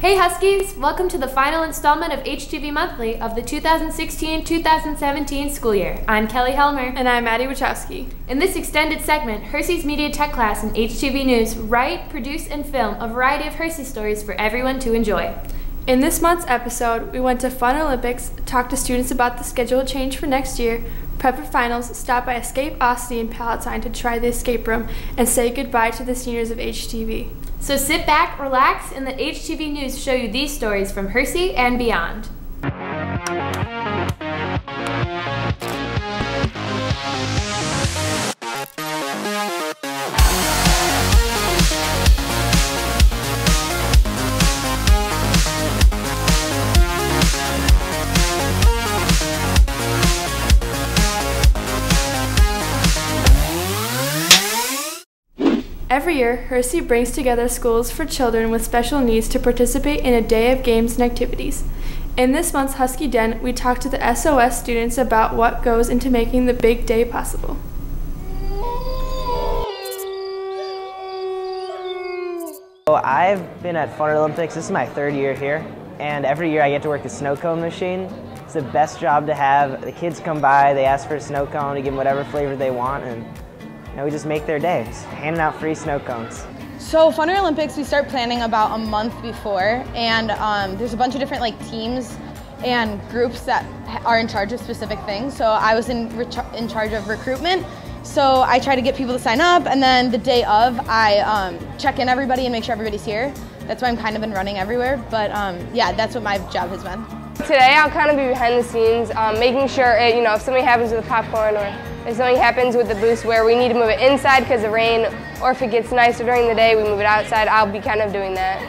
Hey Huskies! Welcome to the final installment of HTV Monthly of the 2016-2017 school year. I'm Kelly Helmer. And I'm Maddie Wachowski. In this extended segment, Hersey's Media Tech class and HTV News write, produce, and film a variety of Hersey stories for everyone to enjoy. In this month's episode, we went to Fun Olympics, talked to students about the schedule change for next year, prep for finals, stopped by Escapeocity in Palatine to try the escape room, and say goodbye to the seniors of HTV. So sit back, relax, and let HTV News show you these stories from Hersey and beyond. Every year, Hersey brings together schools for children with special needs to participate in a day of games and activities. In this month's Husky Den, we talked to the SOS students about what goes into making the big day possible. So I've been at Fun Olympics, this is my third year here, and every year I get to work the snow cone machine. It's the best job to have. The kids come by, they ask for a snow cone, we give them whatever flavor they want, and we just make their day, just handing out free snow cones. So Fun Olympics, we start planning about a month before, and there's a bunch of different teams and groups that are in charge of specific things. So I was in charge of recruitment, so I try to get people to sign up, and then the day of, I check in everybody and make sure everybody's here. That's why I'm kind of been running everywhere, but yeah, that's what my job has been. Today I'll kind of be behind the scenes, making sure, if something happens with the popcorn or if something happens with the boost where we need to move it inside because of rain, or if it gets nicer during the day, we move it outside, I'll be kind of doing that.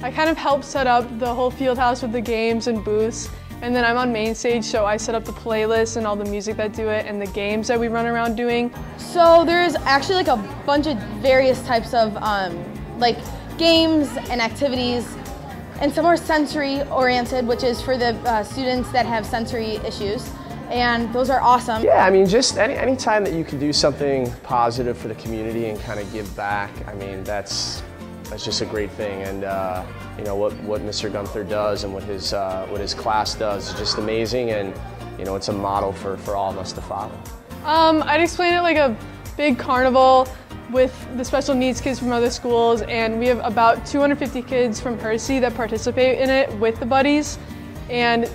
I kind of help set up the whole field house with the games and booths, and then I'm on main stage, so I set up the playlist and all the music that do it and the games that we run around doing. So there's actually a bunch of various types of games and activities, and some are sensory oriented, which is for the students that have sensory issues. And those are awesome. Yeah, I mean, just any time that you can do something positive for the community and kind of give back, I mean, that's just a great thing. And what Mr. Gunther does and what his class does is just amazing, and it's a model for all of us to follow. I'd explain it like a big carnival with the special needs kids from other schools, and we have about 250 kids from Hersey that participate in it with the buddies, and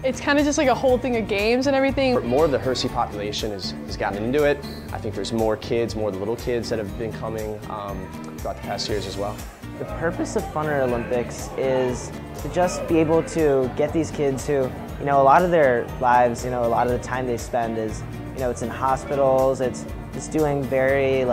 it's kind of just like a whole thing of games and everything. More of the Hersey population has gotten into it. I think there's more kids, more of the little kids that have been coming throughout the past years as well. The purpose of Fun Olympics is to just be able to get these kids who, a lot of their lives, a lot of the time they spend is, it's in hospitals, it's doing very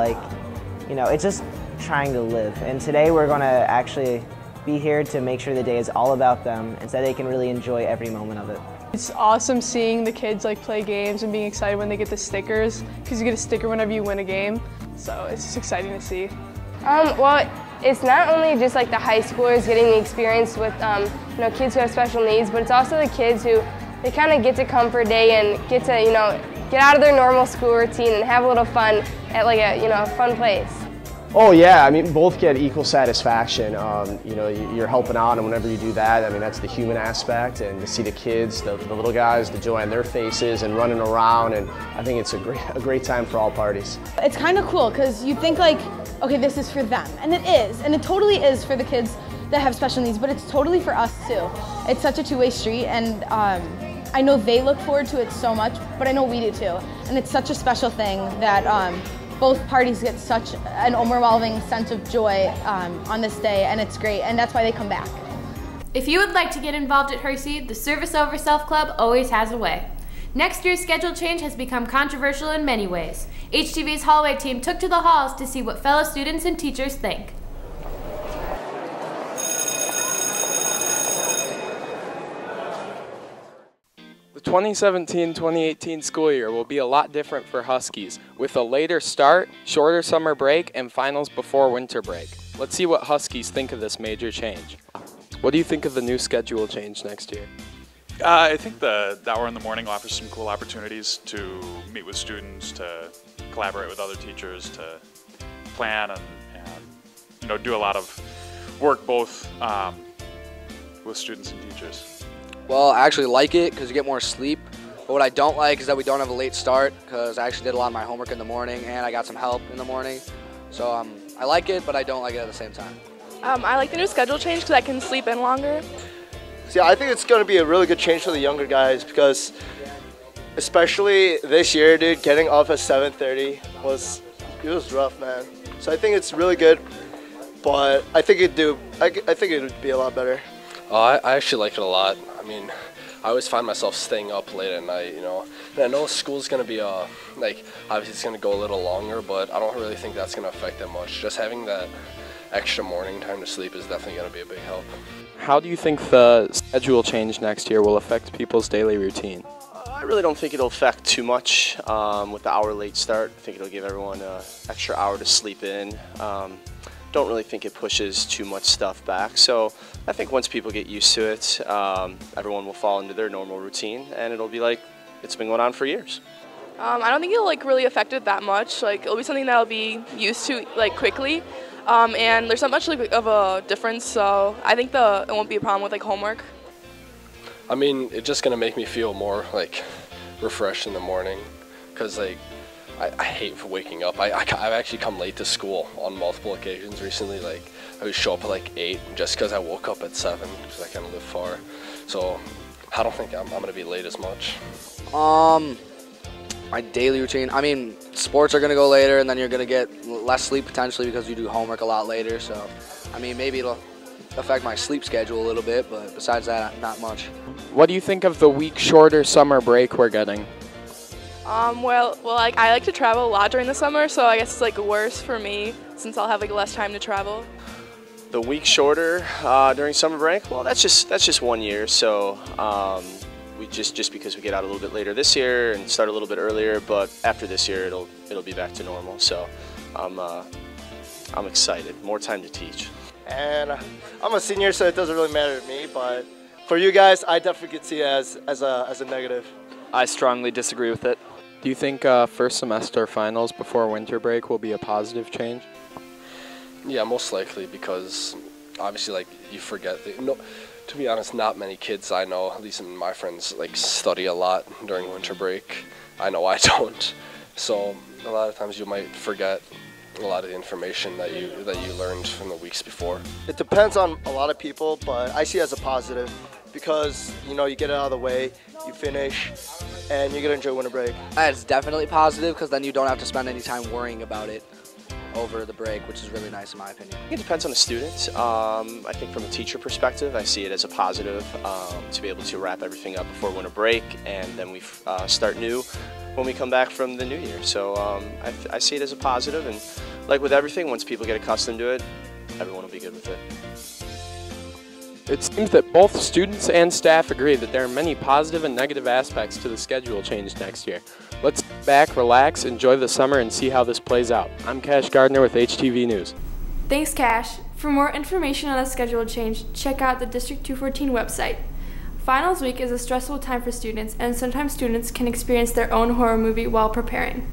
it's just trying to live. And today we're going to actually be here to make sure the day is all about them and so they can really enjoy every moment of it. It's awesome seeing the kids play games and being excited when they get the stickers, because you get a sticker whenever you win a game. So it's just exciting to see. Well, it's not only just the high schoolers getting the experience with kids who have special needs, but it's also the kids who they kind of get to come for a day and get to get out of their normal school routine and have a little fun at a fun place. Oh yeah, I mean, both get equal satisfaction. You're helping out, and whenever you do that, I mean, that's the human aspect, and to see the kids, the little guys, the joy on their faces and running around, and I think it's a great time for all parties. It's kind of cool because you think okay, this is for them, and it is, and it totally is for the kids that have special needs, but it's totally for us too. It's such a two-way street, and I know they look forward to it so much, but I know we do too, and it's such a special thing that both parties get such an overwhelming sense of joy on this day, and it's great, and that's why they come back. If you would like to get involved at Hersey, the Service Over Self Club always has a way. Next year's schedule change has become controversial in many ways. HTV's hallway team took to the halls to see what fellow students and teachers think. The 2017-2018 school year will be a lot different for Huskies, with a later start, shorter summer break, and finals before winter break. Let's see what Huskies think of this major change. What do you think of the new schedule change next year? I think the hour in the morning offers some cool opportunities to meet with students, to collaborate with other teachers, to plan and do a lot of work both with students and teachers? Well, I actually like it because you get more sleep. But what I don't like is that we don't have a late start because I actually did a lot of my homework in the morning and I got some help in the morning. So I like it, but I don't like it at the same time. I like the new schedule change because I can sleep in longer. So yeah, I think it's going to be a really good change for the younger guys because especially this year, dude, getting off at 7:30 was rough, man. So I think it's really good, but I think it would be a lot better. I actually like it a lot. I mean, I always find myself staying up late at night, you know. And I know school's going to be, like, obviously it's going to go a little longer, but I don't really think that's going to affect that much. Just having that extra morning time to sleep is definitely going to be a big help. How do you think the schedule change next year will affect people's daily routine? I really don't think it'll affect too much with the hour late start. I think it'll give everyone an extra hour to sleep in. Don't really think it pushes too much stuff back. So I think once people get used to it, everyone will fall into their normal routine and it'll be like it's been going on for years. I don't think it'll really affect it that much. It'll be something that I'll be used to quickly. And there's not much of a difference, so I think it won't be a problem with homework. I mean, it's just going to make me feel more refreshed in the morning because I hate waking up. I've actually come late to school on multiple occasions recently. I would show up at 8 just because I woke up at 7 because I kind of live far. So I don't think I'm going to be late as much. My daily routine, I mean, sports are going to go later and then you're going to get less sleep potentially because you do homework a lot later. So, I mean, maybe it'll affect my sleep schedule a little bit, but besides that, not much. What do you think of the week shorter summer break we're getting? Well, I like to travel a lot during the summer, so I guess it's worse for me since I'll have less time to travel. The week shorter during summer break, well, that's just 1 year. So we just because we get out a little bit later this year and start a little bit earlier, but after this year it'll be back to normal. So I'm excited. More time to teach. And I'm a senior, so it doesn't really matter to me. But for you guys, I definitely could see it as a negative. I strongly disagree with it. Do you think first semester finals before winter break will be a positive change? Yeah, most likely because obviously you forget. To be honest, not many kids I know, at least my friends, study a lot during winter break. I know I don't. So a lot of times you might forget a lot of the information that you learned from the weeks before. It depends on a lot of people, but I see it as a positive because you get it out of the way, you finish, and you get to enjoy winter break. It's definitely positive because then you don't have to spend any time worrying about it over the break, which is really nice in my opinion. It depends on the student. I think from a teacher perspective, I see it as a positive to be able to wrap everything up before winter break, and then we start new when we come back from the new year. So I see it as a positive, and like with everything, once people get accustomed to it, everyone will be good with it. It seems that both students and staff agree that there are many positive and negative aspects to the schedule change next year. Let's sit back, relax, enjoy the summer, and see how this plays out. I'm Cash Gardner with HTV News. Thanks, Cash. For more information on the schedule change, check out the District 214 website. Finals week is a stressful time for students, and sometimes students can experience their own horror movie while preparing.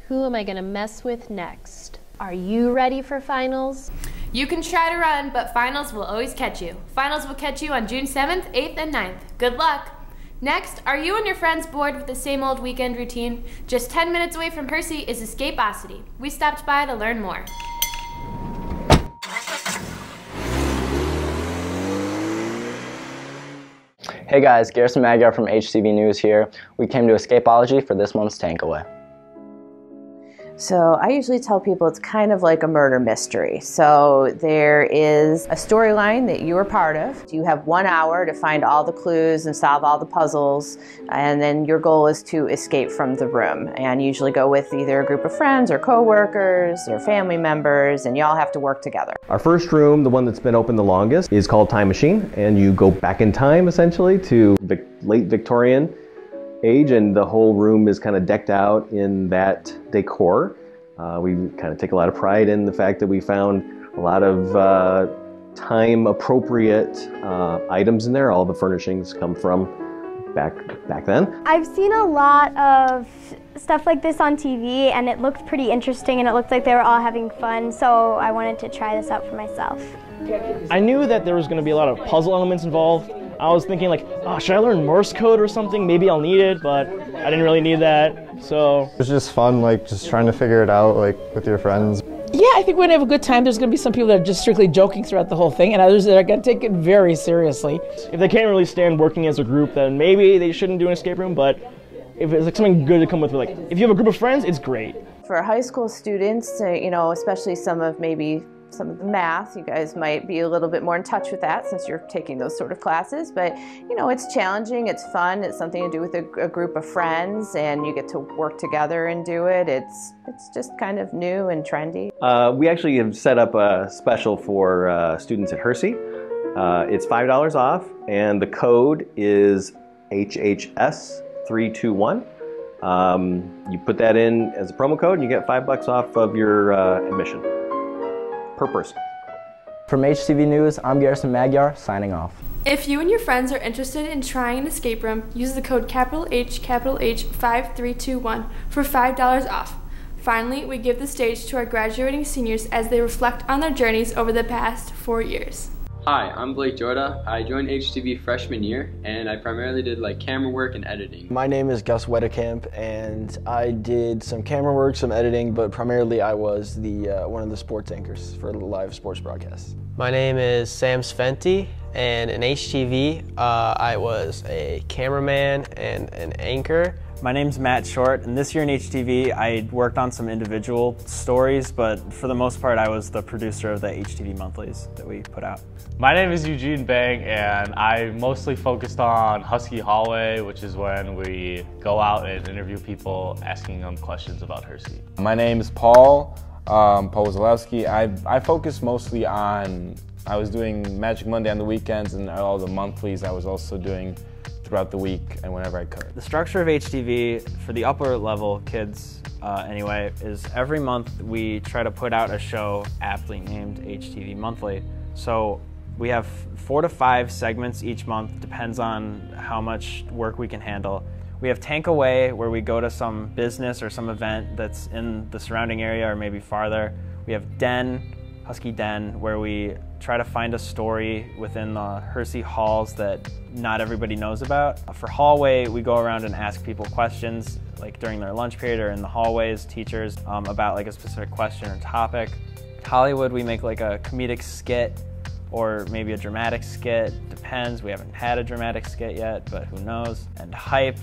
Who am I going to mess with next? Are you ready for finals? You can try to run, but finals will always catch you. Finals will catch you on June 7th, 8th, and 9th. Good luck! Next, are you and your friends bored with the same old weekend routine? Just 10 minutes away from Hersey is Escapeocity. We stopped by to learn more. Hey guys, Garrison Magyar from HTV News here. We came to Escapology for this month's Takeaway. So I usually tell people it's kind of like a murder mystery. So there is a storyline that you are part of. You have 1 hour to find all the clues and solve all the puzzles, and then your goal is to escape from the room. And you usually go with either a group of friends or co-workers or family members, and you all have to work together. Our first room, the one that's been open the longest, is called Time Machine, and you go back in time essentially to the late Victorian age, and the whole room is kind of decked out in that decor. We kind of take a lot of pride in the fact that we found a lot of time-appropriate items in there. All the furnishings come from back then. I've seen a lot of stuff like this on TV, and it looked pretty interesting, and it looked like they were all having fun, so I wanted to try this out for myself. I knew that there was going to be a lot of puzzle elements involved. I was thinking like, oh, should I learn Morse code or something? Maybe I'll need it, but I didn't really need that, so. It was just fun, like just trying to figure it out like with your friends. Yeah, I think we're gonna have a good time. There's gonna be some people that are just strictly joking throughout the whole thing, and others that are gonna take it very seriously. If they can't really stand working as a group, then maybe they shouldn't do an escape room, but if it's like something good to come with, like, if you have a group of friends, it's great. For high school students, you know, especially some of the math, you guys might be a little bit more in touch with that since you're taking those sort of classes, but you know, it's challenging, it's fun, it's something to do with a group of friends, and you get to work together and do it. It's just kind of new and trendy. We actually have set up a special for students at Hersey. It's $5 off, and the code is HHS321. You put that in as a promo code and you get $5 off of your admission per person. From HTV News, I'm Garrison Magyar, signing off. If you and your friends are interested in trying an escape room, use the code H5321 for $5 off. Finally, we give the stage to our graduating seniors as they reflect on their journeys over the past 4 years. Hi, I'm Blake Jorda. I joined HTV freshman year, and I primarily did like camera work and editing. My name is Gus Wedekamp, and I did some camera work, some editing, but primarily I was the one of the sports anchors for live sports broadcasts. My name is Sam Sventi, and in HTV, I was a cameraman and an anchor. My name's Matt Short, and this year in HTV, I worked on some individual stories, but for the most part, I was the producer of the HTV Monthlies that we put out. My name is Eugene Bang, and I mostly focused on Husky Hallway, which is when we go out and interview people, asking them questions about Hersey. My name is Paul Zalewski. I focus mostly on, I was doing Magic Monday on the weekends, and all the monthlies I was also doing throughout the week and whenever I could. The structure of HTV for the upper level kids anyway is every month we try to put out a show aptly named HTV Monthly. So we have 4 to 5 segments each month, depends on how much work we can handle. We have Tank Away, where we go to some business or some event that's in the surrounding area or maybe farther. We have Den, Husky Den, where we try to find a story within the Hersey halls that not everybody knows about. For Hallway, we go around and ask people questions, like during their lunch period or in the hallways, teachers, about like a specific question or topic. Hollywood, we make like a comedic skit or maybe a dramatic skit, depends. We haven't had a dramatic skit yet, but who knows. And Hype,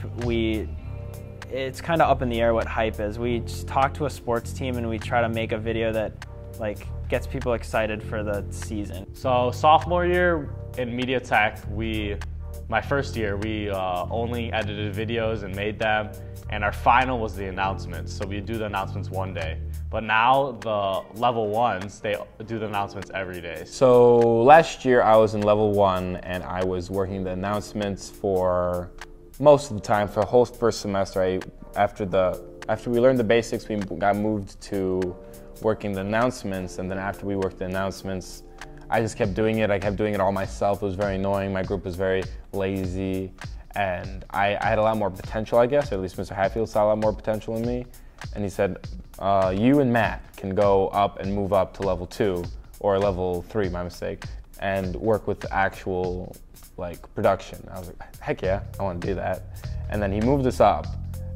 it's kind of up in the air what Hype is. We just talk to a sports team and we try to make a video that like gets people excited for the season. So sophomore year in media tech, my first year, we only edited videos and made them, and our final was the announcements. So we do the announcements one day. But now the level ones, they do the announcements every day. So last year I was in level 1 and I was working the announcements for most of the time. For the whole first semester, after we learned the basics, we got moved to working the announcements, and then after we worked the announcements, I just kept doing it. I kept doing it all myself. It was very annoying. My group was very lazy, and I had a lot more potential, I guess, or at least Mr. Hatfield saw a lot more potential in me. And he said, you and Matt can go up and move up to level 2, or level 3, my mistake. and work with the actual like production. I was like, heck yeah, I want to do that. And then he moved us up.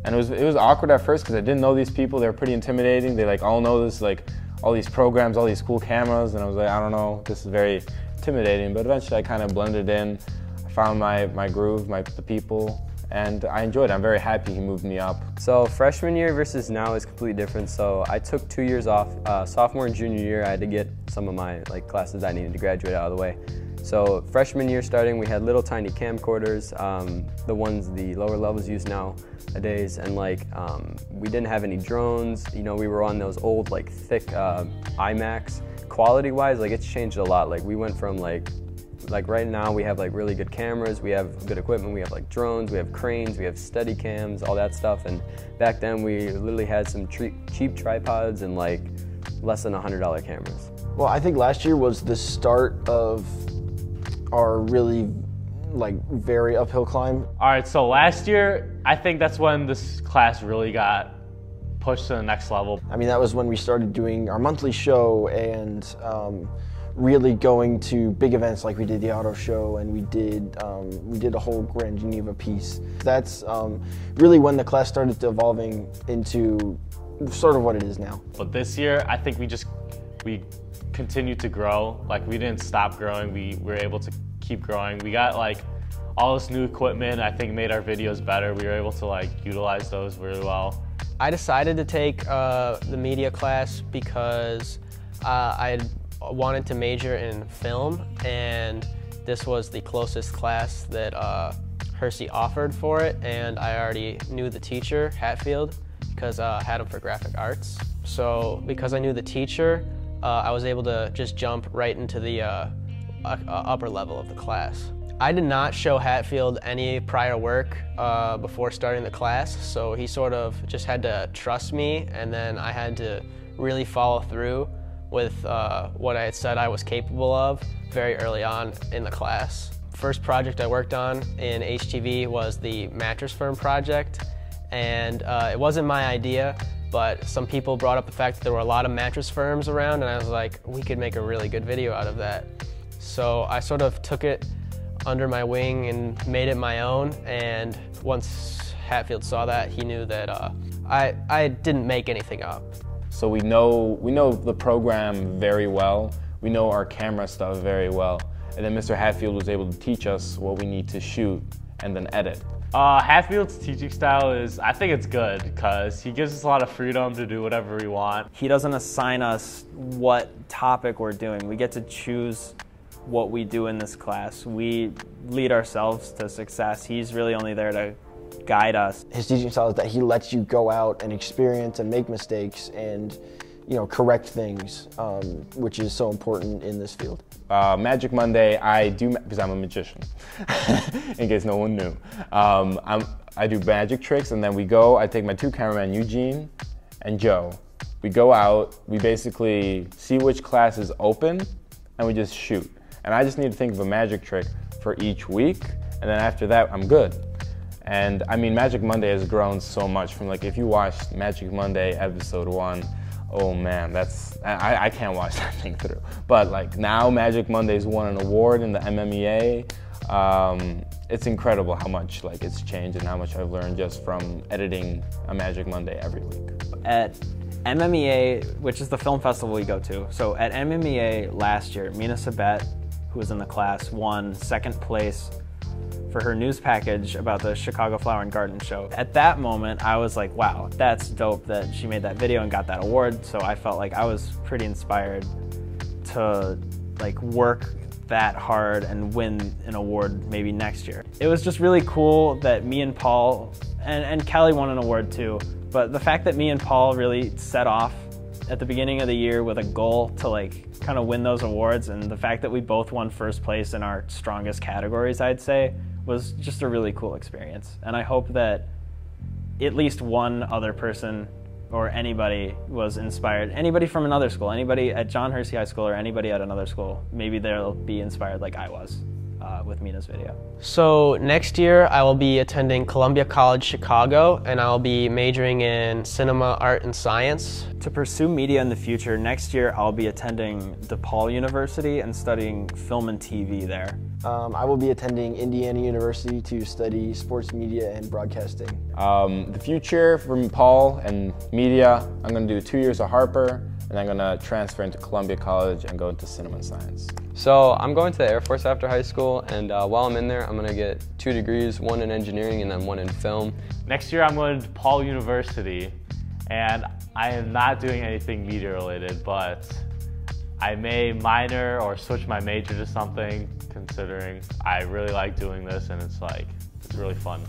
And it was awkward at first because I didn't know these people. They were pretty intimidating. They like all know this, like all these programs, all these cool cameras, and I was like, I don't know, this is very intimidating. But eventually I kind of blended in. I found my groove, the people, and I enjoyed it. I'm very happy he moved me up. So freshman year versus now is completely different. So I took 2 years off. Sophomore and junior year, I had to get some of my classes I needed to graduate out of the way. So freshman year starting, we had little tiny camcorders, the ones the lower levels use nowadays, and we didn't have any drones. You know, we were on those old thick IMAX. Quality-wise, it's changed a lot. We went from right now we have really good cameras, we have good equipment, we have drones, we have cranes, we have steady cams, all that stuff. And back then we literally had some cheap tripods and less than $100 cameras. Well, I think last year was the start of our really very uphill climb. All right, so last year, I think that's when this class really got pushed to the next level. I mean, that was when we started doing our monthly show and really going to big events like we did the auto show, and we did a whole Grand Geneva piece. That's really when the class started evolving into sort of what it is now. But this year, I think we continued to grow. We didn't stop growing. We were able to keep growing. We got all this new equipment, I think made our videos better. We were able to utilize those really well. I decided to take the media class because I wanted to major in film, and this was the closest class that Hersey offered for it, and I already knew the teacher, Hatfield, because I had him for graphic arts. So because I knew the teacher, I was able to just jump right into the upper level of the class. I did not show Hatfield any prior work before starting the class, so he sort of just had to trust me, and then I had to really follow through with what I had said I was capable of very early on in the class. First project I worked on in HTV was the mattress firm project, and it wasn't my idea, but some people brought up the fact that there were a lot of mattress firms around, and I was like, we could make a really good video out of that. So I sort of took it under my wing and made it my own, and once Hatfield saw that, he knew that I didn't make anything up. So we know the program very well, we know our camera stuff very well, and then Mr. Hatfield was able to teach us what we need to shoot and then edit. Hatfield's teaching style I think it's good because he gives us a lot of freedom to do whatever we want. He doesn't assign us what topic we're doing. We get to choose what we do in this class. We lead ourselves to success. He's really only there to guide us. His teaching style is that he lets you go out and experience and make mistakes and correct things, which is so important in this field. Magic Monday, I do, because I'm a magician, in case no one knew. I do magic tricks, and then I take my two cameramen, Eugene and Joe. We go out, we basically see which class is open, and we just shoot. And I just need to think of a magic trick for each week, and then after that, I'm good. And I mean, Magic Monday has grown so much from if you watched Magic Monday episode 1, oh man, I can't watch that thing through. But now Magic Monday's won an award in the MMEA. It's incredible how much it's changed and how much I've learned just from editing a Magic Monday every week. At MMEA, which is the film festival we go to, so at MMEA last year, Mina Sabet, who was in the class, won second place for her news package about the Chicago Flower and Garden Show. At that moment, I was like, wow, that's dope that she made that video and got that award. So I felt like I was pretty inspired to work that hard and win an award maybe next year. It was just really cool that me and Paul, and Kelly won an award too, but the fact that me and Paul really set off at the beginning of the year with a goal to kind of win those awards, and the fact that we both won first place in our strongest categories, I'd say, was just a really cool experience. And I hope that at least one other person or anybody was inspired, anybody from another school, anybody at John Hersey High School or anybody at another school, maybe they'll be inspired like I was. with Mina's video. So next year I will be attending Columbia College Chicago, and I'll be majoring in cinema, art, and science. To pursue media in the future, next year I'll be attending DePaul University and studying film and TV there. I will be attending Indiana University to study sports media and broadcasting. The future from Paul and media, I'm going to do 2 years at Harper, and I'm going to transfer into Columbia College and go into cinema and science. So I'm going to the Air Force after high school, and while I'm in there, I'm going to get 2 degrees, one in engineering and then one in film. Next year I'm going to DePaul University, and I am not doing anything media related, but I may minor or switch my major to something, considering I really like doing this and it's really fun.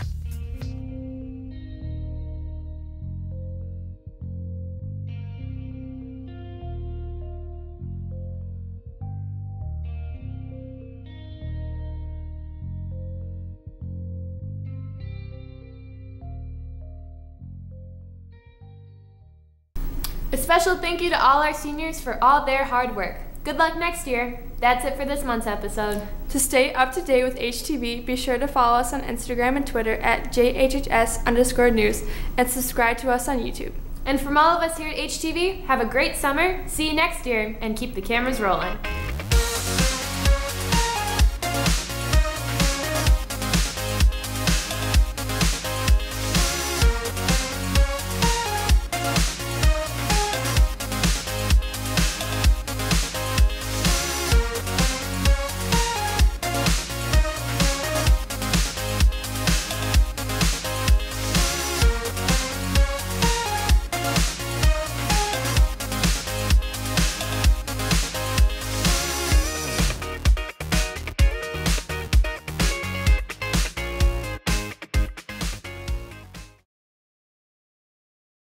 A special thank you to all our seniors for all their hard work. Good luck next year. That's it for this month's episode. To stay up to date with HTV, be sure to follow us on Instagram and Twitter at JHHS_news and subscribe to us on YouTube. And from all of us here at HTV, have a great summer, see you next year, and keep the cameras rolling.